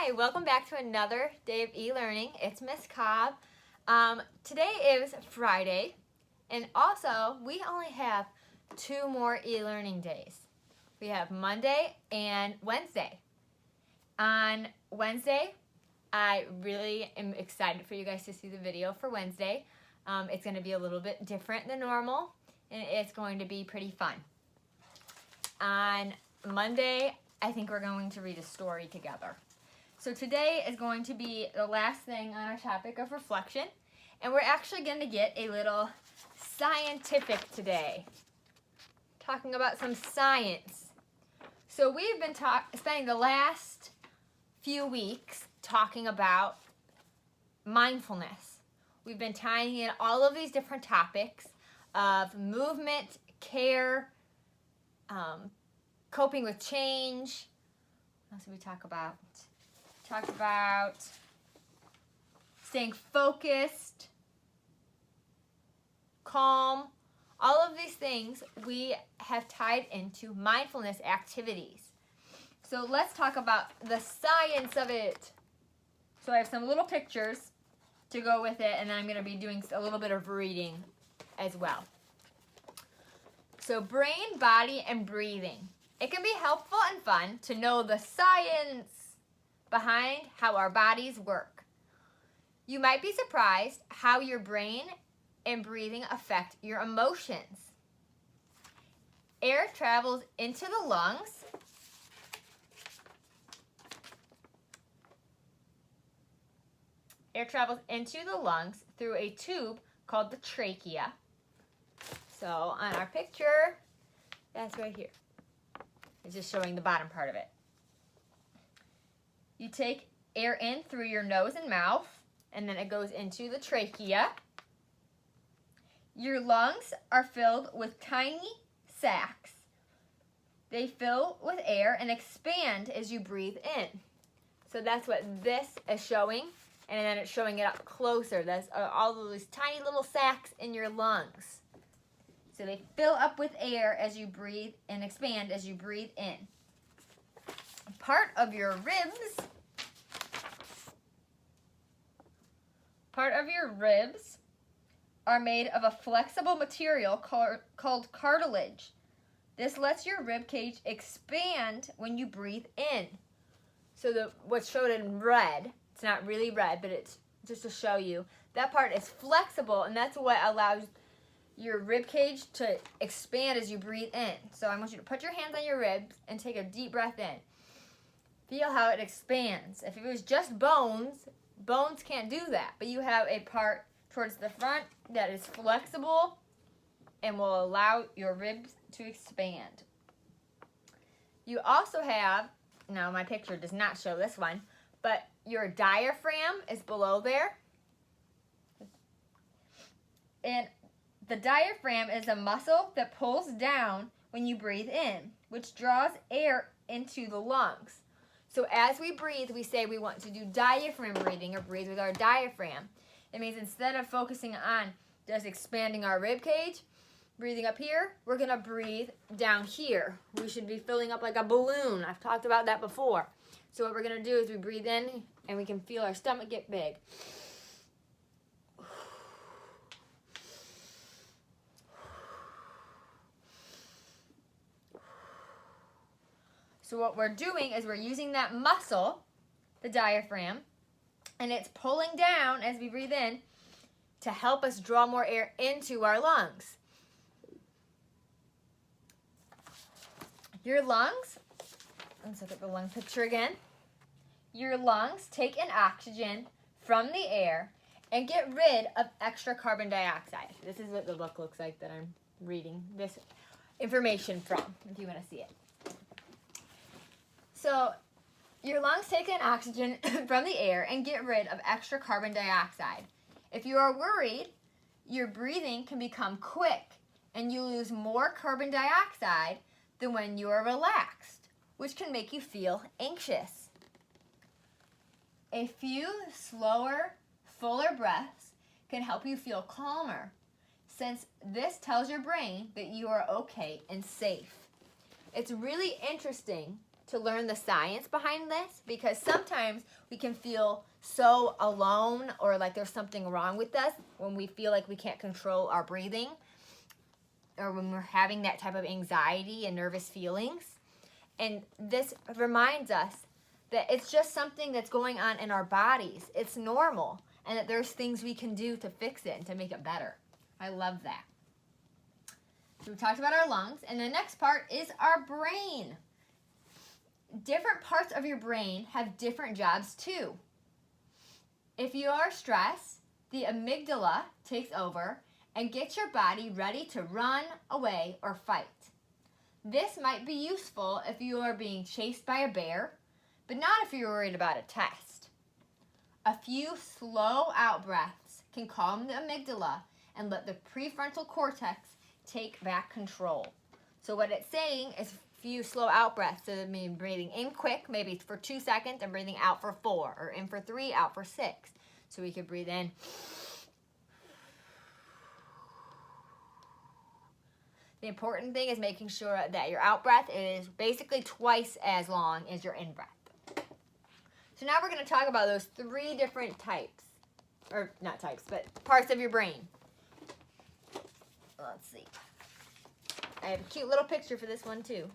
Hi, welcome back to another day of e-learning. It's Miss Cobb. Today is Friday, and also we only have 2 more e-learning days. We have Monday and Wednesday. On Wednesday, I really am excited for you guys to see the video for Wednesday. It's going to be a little bit different than normal, and it's going to be pretty fun. On Monday, I think we're going to read a story together. So today is going to be the last thing on our topic of reflection, and we're actually going to get a little scientific today, talking about some science. So we've been spending the last few weeks talking about mindfulness. We've been tying in all of these different topics of movement, care, coping with change. What else did we talk about? Talked about staying focused, calm. All of these things we have tied into mindfulness activities. So let's talk about the science of it. So I have some little pictures to go with it, and then I'm going to be doing a little bit of reading as well. So brain, body, and breathing. It can be helpful and fun to know the science behind how our bodies work. You might be surprised how your brain and breathing affect your emotions. Air travels into the lungs. Air travels into the lungs through a tube called the trachea. So on our picture, that's right here. It's just showing the bottom part of it. You take air in through your nose and mouth, and then it goes into the trachea. Your lungs are filled with tiny sacs. They fill with air and expand as you breathe in. So that's what this is showing, and then it's showing it up closer. That's all of these tiny little sacs in your lungs. So they fill up with air as you breathe and expand as you breathe in. Part of your ribs are made of a flexible material called cartilage. This lets your rib cage expand when you breathe in. So what's shown in red, it's not really red, but it's just to show you, that part is flexible, and that's what allows your rib cage to expand as you breathe in. So I want you to put your hands on your ribs and take a deep breath in. Feel how it expands. If it was just bones can't do that, but you have a part towards the front that is flexible and will allow your ribs to expand. You also have, now my picture does not show this one, but your diaphragm is below there. And the diaphragm is a muscle that pulls down when you breathe in, which draws air into the lungs. So as we breathe, we say we want to do diaphragm breathing or breathe with our diaphragm. It means instead of focusing on just expanding our rib cage, breathing up here, we're going to breathe down here. We should be filling up like a balloon. I've talked about that before. So what we're going to do is we breathe in and we can feel our stomach get big. So what we're doing is we're using that muscle, the diaphragm, and it's pulling down as we breathe in to help us draw more air into our lungs. Your lungs, let's look at the lung picture again. Your lungs take in oxygen from the air and get rid of extra carbon dioxide. This is what the book looks like that I'm reading this information from, if you want to see it. So your lungs take in oxygen from the air and get rid of extra carbon dioxide. If you are worried, your breathing can become quick and you lose more carbon dioxide than when you are relaxed, which can make you feel anxious. A few slower, fuller breaths can help you feel calmer, since this tells your brain that you are okay and safe. It's really interesting to learn the science behind this, because sometimes we can feel so alone or like there's something wrong with us when we feel like we can't control our breathing, or when we're having that type of anxiety and nervous feelings. And this reminds us that it's just something that's going on in our bodies. It's normal, and that there's things we can do to fix it and to make it better. I love that. So we talked about our lungs, and the next part is our brain. Different parts of your brain have different jobs too. If you are stressed, the amygdala takes over and gets your body ready to run away or fight. This might be useful if you are being chased by a bear, but not if you're worried about a test. A few slow out breaths can calm the amygdala and let the prefrontal cortex take back control. So what it's saying is a few slow out breaths. So that means breathing in quick, maybe for 2 seconds, and breathing out for 4, or in for 3, out for 6. So we could breathe in. The important thing is making sure that your out breath is basically twice as long as your in breath. So now we're going to talk about those 3 different types, or not types, but parts of your brain. Let's see. I have a cute little picture for this one too.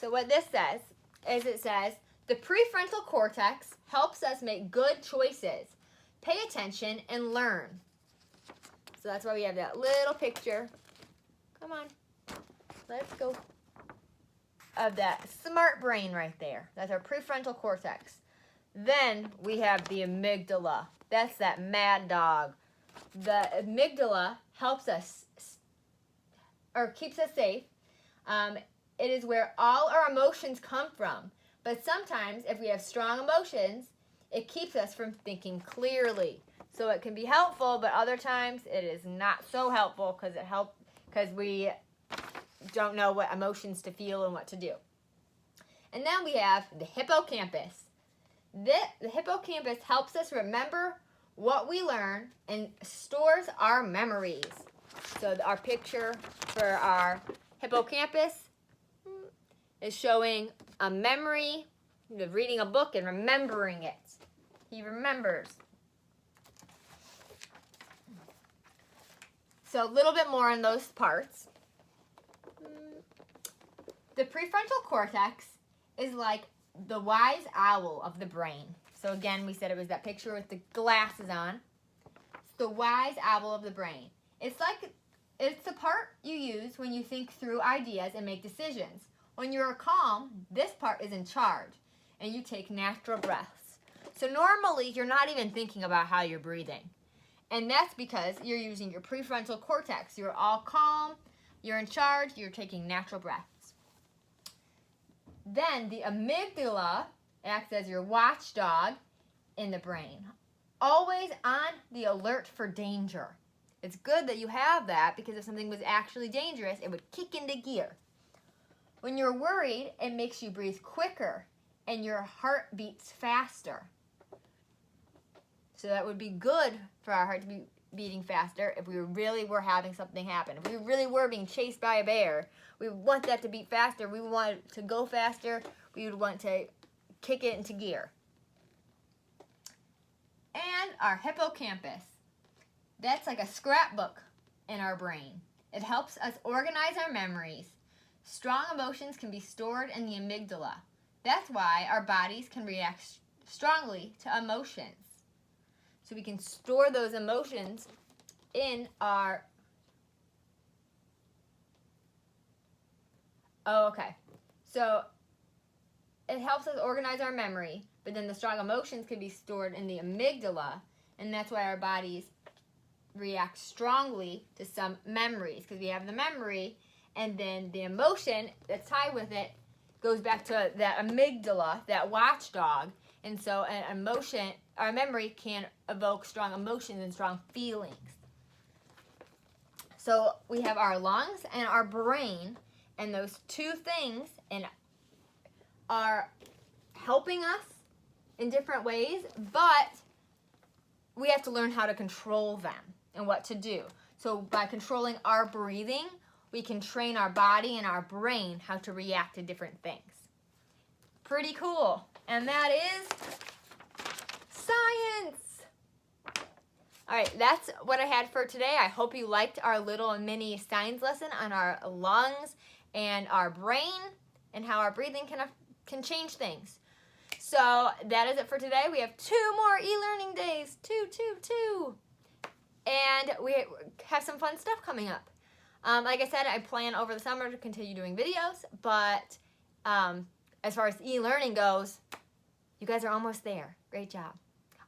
So what this says is, it says, the prefrontal cortex helps us make good choices, pay attention, and learn. So that's why we have that little picture. Come on. Let's go. Of that smart brain right there. That's our prefrontal cortex. Then we have the amygdala. That's that mad dog. The amygdala helps us, or keeps us safe. It is where all our emotions come from. But sometimes if we have strong emotions, it keeps us from thinking clearly. So it can be helpful, but other times it is not so helpful because we don't know what emotions to feel and what to do. And then we have the hippocampus. The hippocampus helps us remember what we learn and stores our memories. So our picture for our hippocampus is showing a memory of reading a book and remembering it. He remembers. So a little bit more on those parts. The prefrontal cortex is like the wise owl of the brain. So again, we said it was that picture with the glasses on. It's the wise owl of the brain. It's the part you use when you think through ideas and make decisions. When you're calm, this part is in charge, and you take natural breaths. So normally, you're not even thinking about how you're breathing. And that's because you're using your prefrontal cortex. You're all calm, you're in charge, you're taking natural breaths. Then the amygdala acts as your watchdog in the brain, always on the alert for danger. It's good that you have that, because if something was actually dangerous, it would kick into gear. When you're worried, it makes you breathe quicker and your heart beats faster. So that would be good for our heart to be beating faster if we really were having something happen. If we really were being chased by a bear, we would want that to beat faster. We would want it to go faster. We would want to kick it into gear. And our hippocampus. That's like a scrapbook in our brain. It helps us organize our memories. Strong emotions can be stored in the amygdala. That's why our bodies can react strongly to emotions. So we can store those emotions in our... Oh, okay. So it helps us organize our memory, but then the strong emotions can be stored in the amygdala, and that's why our bodies react strongly to some memories, because we have the memory, and then the emotion that's tied with it goes back to that amygdala, that watchdog. And so an emotion, our memory can evoke strong emotions and strong feelings. So we have our lungs and our brain, and those two things are helping us in different ways, but we have to learn how to control them and what to do. So by controlling our breathing, we can train our body and our brain how to react to different things. Pretty cool. And that is science. All right, that's what I had for today. I hope you liked our little mini science lesson on our lungs and our brain and how our breathing can change things. So that is it for today. We have 2 more e-learning days. 2. And we have some fun stuff coming up. Like I said, I plan over the summer to continue doing videos, but as far as e-learning goes, you guys are almost there. Great job.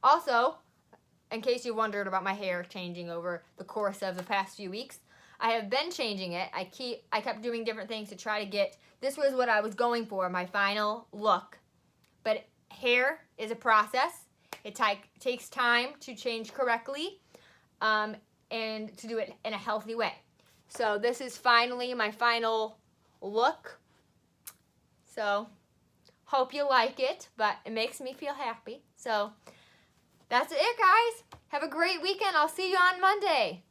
Also, in case you wondered about my hair changing over the course of the past few weeks, I have been changing it. I kept doing different things to try to get, this was what I was going for, my final look. But hair is a process. It takes time to change correctly and to do it in a healthy way. So this is finally my final look. So hope you like it, but it makes me feel happy. So that's it, guys. Have a great weekend. I'll see you on Monday.